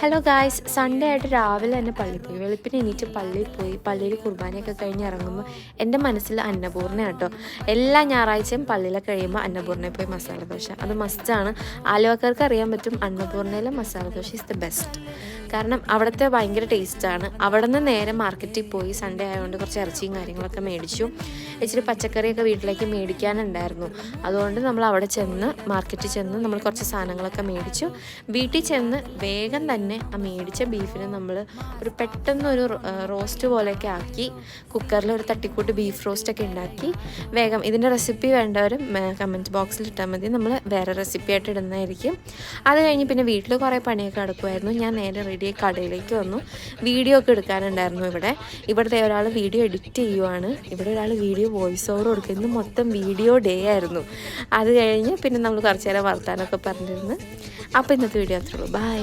Hello guys, Sunday ആയിട്ട് രാവിലെ തന്നെ പള്ളിയിൽ പോയി. വെളുപ്പിന് എണീറ്റ് പള്ളിയിൽ പോയി. പള്ളിയിൽ കുർബാനയൊക്കെ കഴിഞ്ഞ് ഇറങ്ങുമ്പോൾ എൻ്റെ മനസ്സിൽ അന്നപൂർണ്ണ കേട്ടോ. എല്ലാ ഞായറാഴ്ചയും പള്ളിയിലൊക്കെ കഴിയുമ്പോൾ അന്നപൂർണ്ണയിൽ പോയി മസാല ദോശ, അത് മസ്റ്റാണ്. ആലുവക്കാർക്ക് അറിയാൻ പറ്റും അന്നപൂർണ്ണയിലെ masala dosa is the best. കാരണം അവിടുത്തെ ഭയങ്കര ടേസ്റ്റാണ്. അവിടെ നിന്ന് നേരെ മാർക്കറ്റിൽ പോയി. സൺഡേ ആയതുകൊണ്ട് കുറച്ച് ഇറച്ചിയും കാര്യങ്ങളൊക്കെ മേടിച്ചു. ഇച്ചിരി പച്ചക്കറിയൊക്കെ വീട്ടിലേക്ക് മേടിക്കാനുണ്ടായിരുന്നു. അതുകൊണ്ട് നമ്മൾ അവിടെ ചെന്ന് മാർക്കറ്റിൽ ചെന്ന് നമ്മൾ കുറച്ച് സാധനങ്ങളൊക്കെ മേടിച്ചു. വീട്ടിൽ ചെന്ന് വേഗം തന്നെ ആ മേടിച്ച ബീഫിനെ നമ്മൾ ഒരു പെട്ടെന്നൊരു റോസ്റ്റ് പോലെയൊക്കെ ആക്കി കുക്കറിൽ ഒരു തട്ടിക്കൂട്ട് ബീഫ് റോസ്റ്റൊക്കെ ഉണ്ടാക്കി വേഗം. ഇതിൻ്റെ റെസിപ്പി വേണ്ടവരും കമൻറ്റ് ബോക്സിൽ ഇട്ടാൽ മതി, നമ്മൾ വേറെ റെസിപ്പി ആയിട്ട് ഇടുന്നതായിരിക്കും. അത് കഴിഞ്ഞ് പിന്നെ വീട്ടിൽ കുറേ പണിയൊക്കെ നടക്കുമായിരുന്നു. ഞാൻ നേരെ റെഡിയായി കടയിലേക്ക് വന്നു. വീഡിയോ ഒക്കെ എടുക്കാനുണ്ടായിരുന്നു. ഇവിടുത്തെ ഒരാൾ വീഡിയോ എഡിറ്റ് ചെയ്യുവാണ്, ഇവിടെ ഒരാൾ വീഡിയോ വോയിസ് ഓവർ കൊടുക്കുക. ഇന്ന് മൊത്തം വീഡിയോ ഡേ ആയിരുന്നു. അത് കഴിഞ്ഞ് പിന്നെ നമ്മൾ കുറച്ച് നേരം വർത്താനമൊക്കെ പറഞ്ഞിരുന്നു. അപ്പോൾ ഇന്നത്തെ വീഡിയോ അത്രയുള്ളൂ. ബൈ.